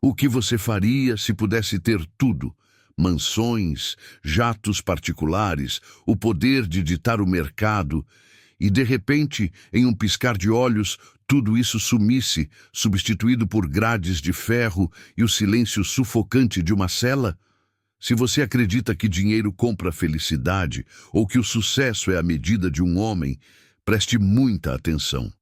O que você faria se pudesse ter tudo? Mansões, jatos particulares, o poder de ditar o mercado, e de repente, em um piscar de olhos, tudo isso sumisse, substituído por grades de ferro e o silêncio sufocante de uma cela? Se você acredita que dinheiro compra felicidade ou que o sucesso é a medida de um homem, preste muita atenção.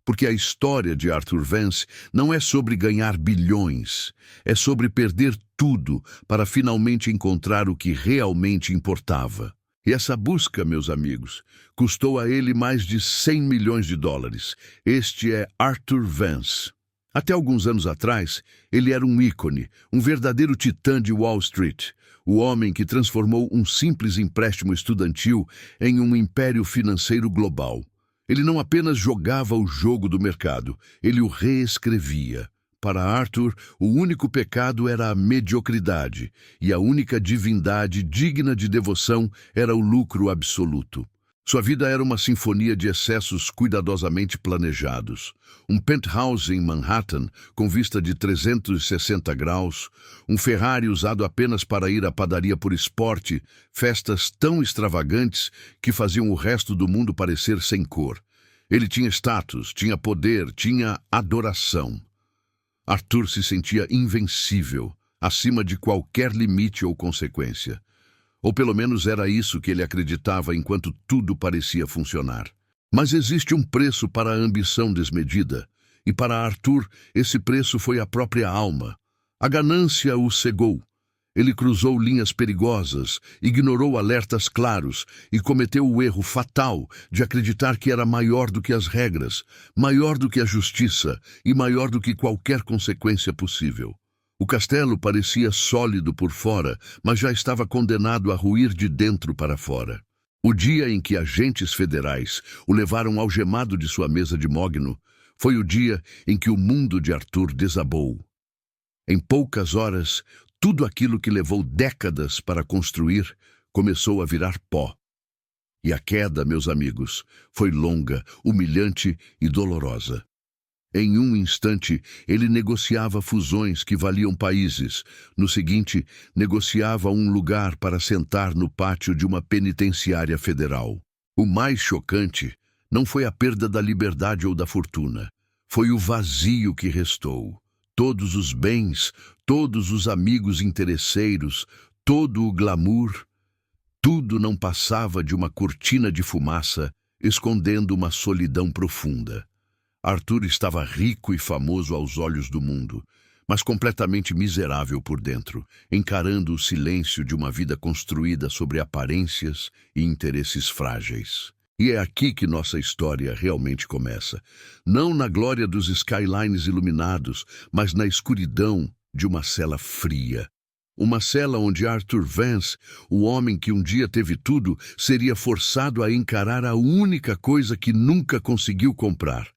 Porque a história de Arthur Vance não é sobre ganhar bilhões, é sobre perder tudo para finalmente encontrar o que realmente importava. E essa busca, meus amigos, custou a ele mais de 100 milhões de dólares. Este é Arthur Vance. Até alguns anos atrás, ele era um ícone, um verdadeiro titã de Wall Street, o homem que transformou um simples empréstimo estudantil em um império financeiro global. Ele não apenas jogava o jogo do mercado, ele o reescrevia. Para Arthur, o único pecado era a mediocridade, e a única divindade digna de devoção era o lucro absoluto. Sua vida era uma sinfonia de excessos cuidadosamente planejados. Um penthouse em Manhattan, com vista de 360 graus, um Ferrari usado apenas para ir à padaria por esporte, festas tão extravagantes que faziam o resto do mundo parecer sem cor. Ele tinha status, tinha poder, tinha adoração. Arthur se sentia invencível, acima de qualquer limite ou consequência. Ou pelo menos era isso que ele acreditava enquanto tudo parecia funcionar. Mas existe um preço para a ambição desmedida, e para Arthur esse preço foi a própria alma. A ganância o cegou. Ele cruzou linhas perigosas, ignorou alertas claros e cometeu o erro fatal de acreditar que era maior do que as regras, maior do que a justiça e maior do que qualquer consequência possível. O castelo parecia sólido por fora, mas já estava condenado a ruir de dentro para fora. O dia em que agentes federais o levaram algemado de sua mesa de mogno foi o dia em que o mundo de Arthur desabou. Em poucas horas, tudo aquilo que levou décadas para construir começou a virar pó. E a queda, meus amigos, foi longa, humilhante e dolorosa. Em um instante, ele negociava fusões que valiam países. No seguinte, negociava um lugar para sentar no pátio de uma penitenciária federal. O mais chocante não foi a perda da liberdade ou da fortuna. Foi o vazio que restou. Todos os bens, todos os amigos interesseiros, todo o glamour, tudo não passava de uma cortina de fumaça, escondendo uma solidão profunda. Arthur estava rico e famoso aos olhos do mundo, mas completamente miserável por dentro, encarando o silêncio de uma vida construída sobre aparências e interesses frágeis. E é aqui que nossa história realmente começa. Não na glória dos skylines iluminados, mas na escuridão de uma cela fria. Uma cela onde Arthur Vance, o homem que um dia teve tudo, seria forçado a encarar a única coisa que nunca conseguiu comprar: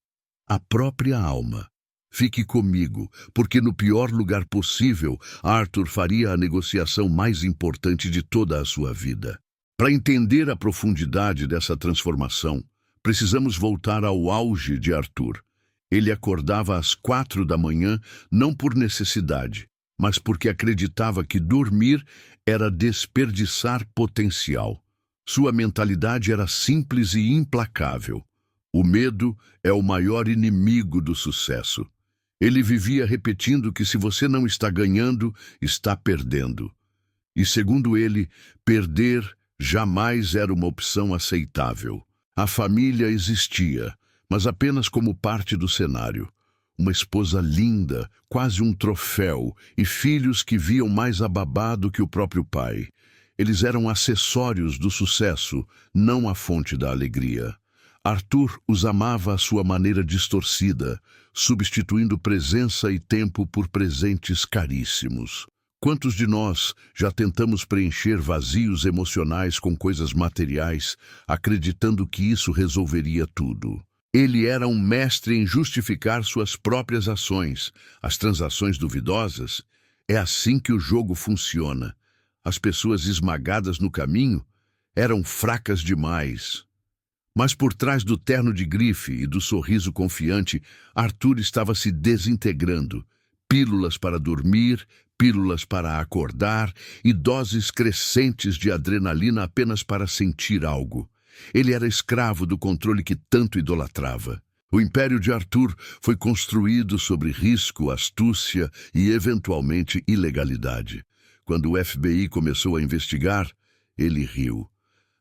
a própria alma. Fique comigo, porque no pior lugar possível, Arthur faria a negociação mais importante de toda a sua vida. Para entender a profundidade dessa transformação, precisamos voltar ao auge de Arthur. Ele acordava às 4 da manhã, não por necessidade, mas porque acreditava que dormir era desperdiçar potencial. Sua mentalidade era simples e implacável. O medo é o maior inimigo do sucesso. Ele vivia repetindo que se você não está ganhando, está perdendo. E segundo ele, perder jamais era uma opção aceitável. A família existia, mas apenas como parte do cenário. Uma esposa linda, quase um troféu, e filhos que viam mais a babá do que o próprio pai. Eles eram acessórios do sucesso, não a fonte da alegria. Arthur os amava à sua maneira distorcida, substituindo presença e tempo por presentes caríssimos. Quantos de nós já tentamos preencher vazios emocionais com coisas materiais, acreditando que isso resolveria tudo? Ele era um mestre em justificar suas próprias ações, as transações duvidosas. É assim que o jogo funciona. As pessoas esmagadas no caminho eram fracas demais. Mas por trás do terno de grife e do sorriso confiante, Arthur estava se desintegrando, Pílulas para dormir, pílulas para acordar e doses crescentes de adrenalina apenas para sentir algo. Ele era escravo do controle que tanto idolatrava. O império de Arthur foi construído sobre risco, astúcia e, eventualmente, ilegalidade. Quando o FBI começou a investigar, ele riu.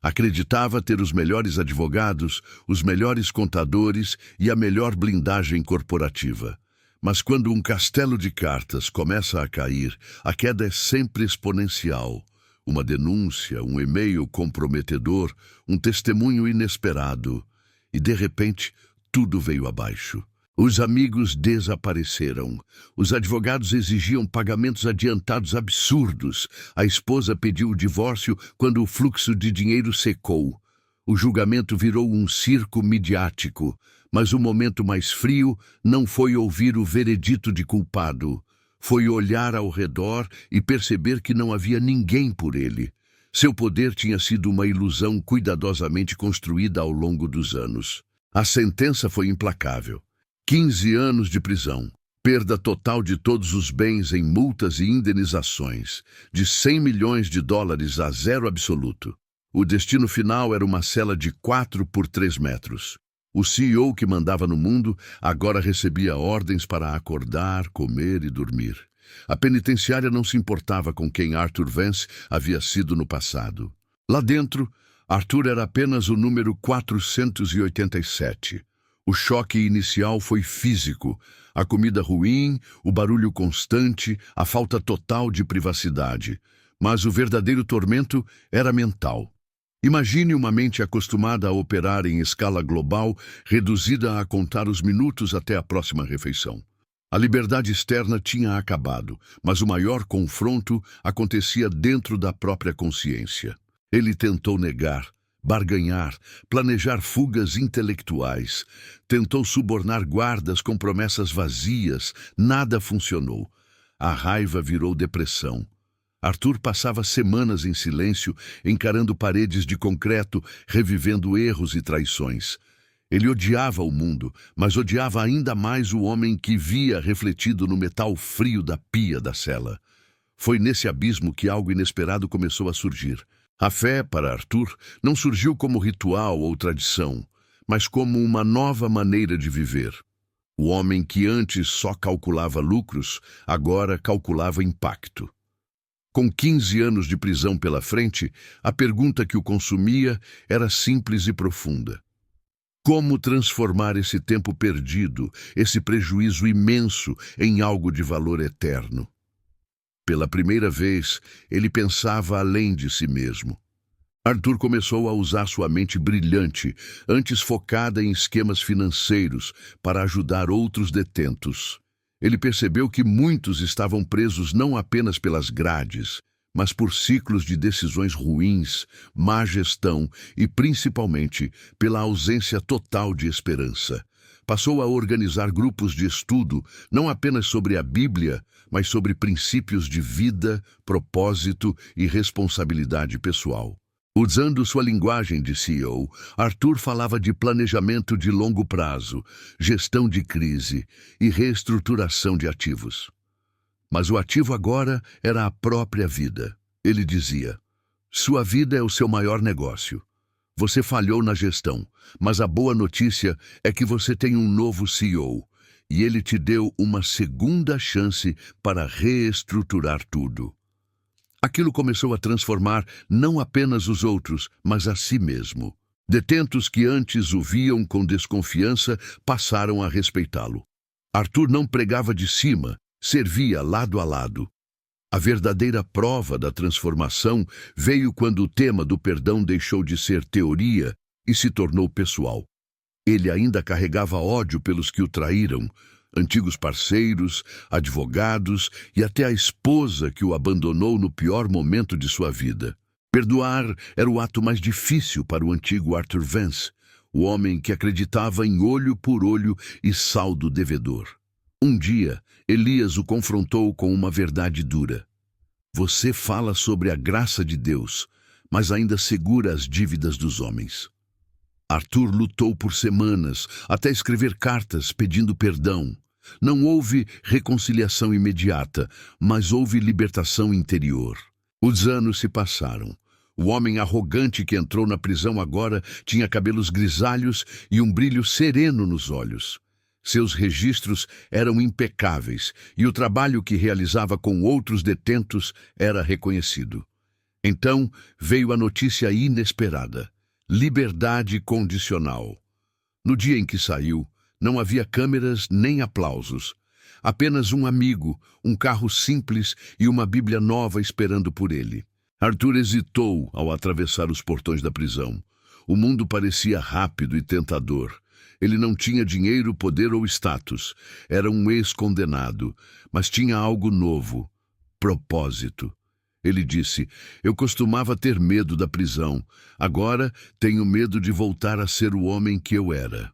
Acreditava ter os melhores advogados, os melhores contadores e a melhor blindagem corporativa. Mas quando um castelo de cartas começa a cair, a queda é sempre exponencial. Uma denúncia, um e-mail comprometedor, um testemunho inesperado. E, de repente, tudo veio abaixo. Os amigos desapareceram. Os advogados exigiam pagamentos adiantados absurdos. A esposa pediu o divórcio quando o fluxo de dinheiro secou. O julgamento virou um circo midiático, mas o momento mais frio não foi ouvir o veredito de culpado. Foi olhar ao redor e perceber que não havia ninguém por ele. Seu poder tinha sido uma ilusão cuidadosamente construída ao longo dos anos. A sentença foi implacável. 15 anos de prisão, perda total de todos os bens em multas e indenizações, de US$ 100 milhões a zero absoluto. O destino final era uma cela de 4 por 3 metros. O CEO que mandava no mundo agora recebia ordens para acordar, comer e dormir. A penitenciária não se importava com quem Arthur Vance havia sido no passado. Lá dentro, Arthur era apenas o número 487. O choque inicial foi físico. A comida ruim, o barulho constante, a falta total de privacidade. Mas o verdadeiro tormento era mental. Imagine uma mente acostumada a operar em escala global, reduzida a contar os minutos até a próxima refeição. A liberdade externa tinha acabado, mas o maior confronto acontecia dentro da própria consciência. Ele tentou negar, barganhar, planejar fugas intelectuais. Tentou subornar guardas com promessas vazias. Nada funcionou. A raiva virou depressão. Arthur passava semanas em silêncio, encarando paredes de concreto, revivendo erros e traições. Ele odiava o mundo, mas odiava ainda mais o homem que via refletido no metal frio da pia da cela. Foi nesse abismo que algo inesperado começou a surgir. A fé, para Arthur, não surgiu como ritual ou tradição, mas como uma nova maneira de viver. O homem que antes só calculava lucros, agora calculava impacto. Com 15 anos de prisão pela frente, a pergunta que o consumia era simples e profunda. Como transformar esse tempo perdido, esse prejuízo imenso, em algo de valor eterno? Pela primeira vez, ele pensava além de si mesmo. Arthur começou a usar sua mente brilhante, antes focada em esquemas financeiros, para ajudar outros detentos. Ele percebeu que muitos estavam presos não apenas pelas grades, mas por ciclos de decisões ruins, má gestão e, principalmente, pela ausência total de esperança. Passou a organizar grupos de estudo, não apenas sobre a Bíblia, mas sobre princípios de vida, propósito e responsabilidade pessoal. Usando sua linguagem de CEO, Arthur falava de planejamento de longo prazo, gestão de crise e reestruturação de ativos. Mas o ativo agora era a própria vida. Ele dizia: sua vida é o seu maior negócio. Você falhou na gestão, mas a boa notícia é que você tem um novo CEO, e ele te deu uma segunda chance para reestruturar tudo. Aquilo começou a transformar não apenas os outros, mas a si mesmo. Detentos que antes o viam com desconfiança passaram a respeitá-lo. Arthur não pregava de cima, servia lado a lado. A verdadeira prova da transformação veio quando o tema do perdão deixou de ser teoria e se tornou pessoal. Ele ainda carregava ódio pelos que o traíram, antigos parceiros, advogados e até a esposa que o abandonou no pior momento de sua vida. Perdoar era o ato mais difícil para o antigo Arthur Vance, o homem que acreditava em olho por olho e saldo devedor. Um dia, Elias o confrontou com uma verdade dura. Você fala sobre a graça de Deus, mas ainda segura as dívidas dos homens. Arthur lutou por semanas, até escrever cartas pedindo perdão. Não houve reconciliação imediata, mas houve libertação interior. Os anos se passaram. O homem arrogante que entrou na prisão agora tinha cabelos grisalhos e um brilho sereno nos olhos. Seus registros eram impecáveis e o trabalho que realizava com outros detentos era reconhecido. Então veio a notícia inesperada: liberdade condicional. No dia em que saiu, não havia câmeras nem aplausos. Apenas um amigo, um carro simples e uma Bíblia nova esperando por ele. Arthur hesitou ao atravessar os portões da prisão. O mundo parecia rápido e tentador. Ele não tinha dinheiro, poder ou status. Era um ex-condenado, mas tinha algo novo: propósito. Ele disse: "Eu costumava ter medo da prisão. Agora tenho medo de voltar a ser o homem que eu era."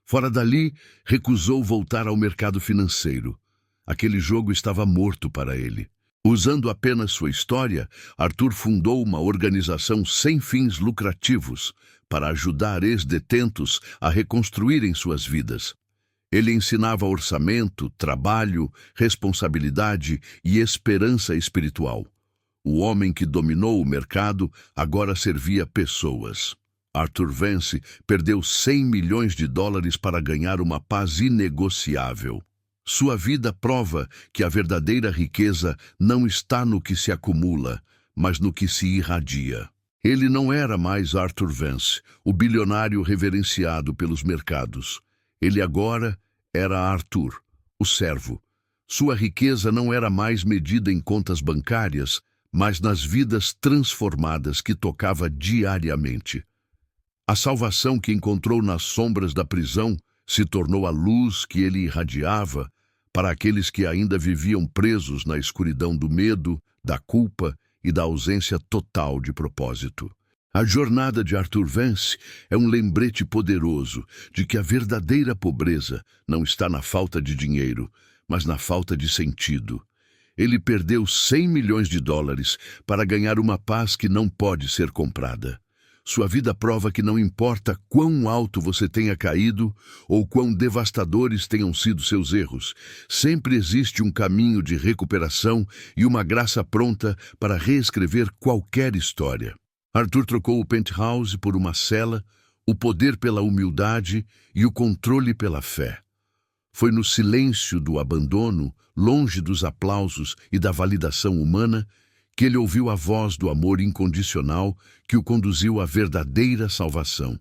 Fora dali, recusou voltar ao mercado financeiro. Aquele jogo estava morto para ele. Usando apenas sua história, Arthur fundou uma organização sem fins lucrativos para ajudar ex-detentos a reconstruírem suas vidas. Ele ensinava orçamento, trabalho, responsabilidade e esperança espiritual. O homem que dominou o mercado agora servia pessoas. Arthur Vance perdeu US$100 milhões para ganhar uma paz inegociável. Sua vida prova que a verdadeira riqueza não está no que se acumula, mas no que se irradia. Ele não era mais Arthur Vance, o bilionário reverenciado pelos mercados. Ele agora era Arthur, o servo. Sua riqueza não era mais medida em contas bancárias, mas nas vidas transformadas que tocava diariamente. A salvação que encontrou nas sombras da prisão se tornou a luz que ele irradiava para aqueles que ainda viviam presos na escuridão do medo, da culpa e da ausência total de propósito. A jornada de Arthur Vance é um lembrete poderoso de que a verdadeira pobreza não está na falta de dinheiro, mas na falta de sentido. Ele perdeu US$100 milhões para ganhar uma paz que não pode ser comprada. Sua vida prova que não importa quão alto você tenha caído ou quão devastadores tenham sido seus erros, sempre existe um caminho de recuperação e uma graça pronta para reescrever qualquer história. Arthur trocou o penthouse por uma cela, o poder pela humildade e o controle pela fé. Foi no silêncio do abandono, longe dos aplausos e da validação humana, que ele ouviu a voz do amor incondicional que o conduziu à verdadeira salvação.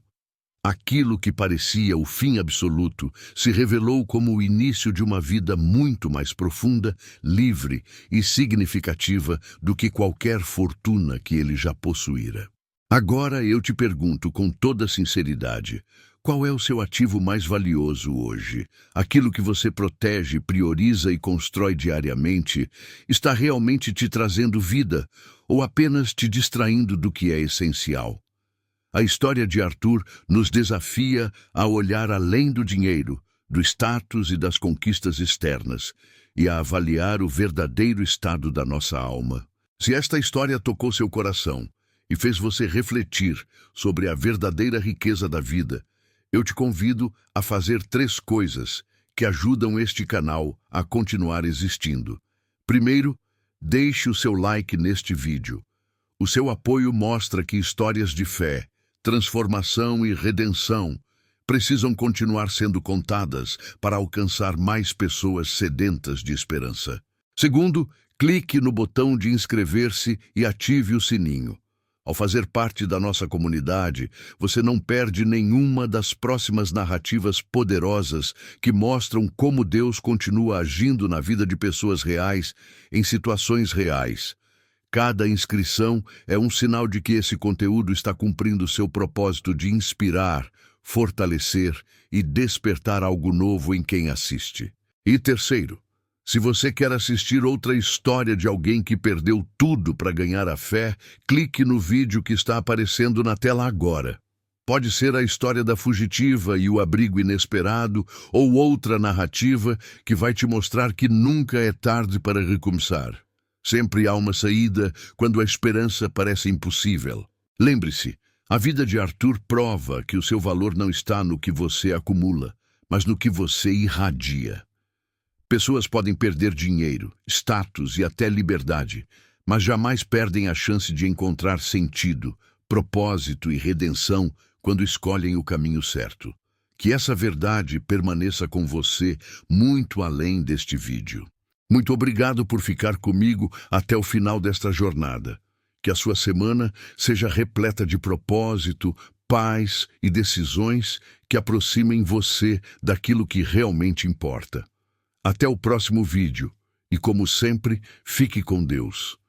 Aquilo que parecia o fim absoluto se revelou como o início de uma vida muito mais profunda, livre e significativa do que qualquer fortuna que ele já possuíra. Agora eu te pergunto com toda sinceridade: qual é o seu ativo mais valioso hoje? Aquilo que você protege, prioriza e constrói diariamente está realmente te trazendo vida ou apenas te distraindo do que é essencial? A história de Arthur nos desafia a olhar além do dinheiro, do status e das conquistas externas e a avaliar o verdadeiro estado da nossa alma. Se esta história tocou seu coração e fez você refletir sobre a verdadeira riqueza da vida, eu te convido a fazer 3 coisas que ajudam este canal a continuar existindo. Primeiro, deixe o seu like neste vídeo. O seu apoio mostra que histórias de fé, transformação e redenção precisam continuar sendo contadas para alcançar mais pessoas sedentas de esperança. Segundo, clique no botão de inscrever-se e ative o sininho. Ao fazer parte da nossa comunidade, você não perde nenhuma das próximas narrativas poderosas que mostram como Deus continua agindo na vida de pessoas reais, em situações reais. Cada inscrição é um sinal de que esse conteúdo está cumprindo seu propósito de inspirar, fortalecer e despertar algo novo em quem assiste. E terceiro, se você quer assistir outra história de alguém que perdeu tudo para ganhar a fé, clique no vídeo que está aparecendo na tela agora. Pode ser a história da fugitiva e o abrigo inesperado, ou outra narrativa que vai te mostrar que nunca é tarde para recomeçar. Sempre há uma saída quando a esperança parece impossível. Lembre-se, a vida de Arthur prova que o seu valor não está no que você acumula, mas no que você irradia. Pessoas podem perder dinheiro, status e até liberdade, mas jamais perdem a chance de encontrar sentido, propósito e redenção quando escolhem o caminho certo. Que essa verdade permaneça com você muito além deste vídeo. Muito obrigado por ficar comigo até o final desta jornada. Que a sua semana seja repleta de propósito, paz e decisões que aproximem você daquilo que realmente importa. Até o próximo vídeo e, como sempre, fique com Deus.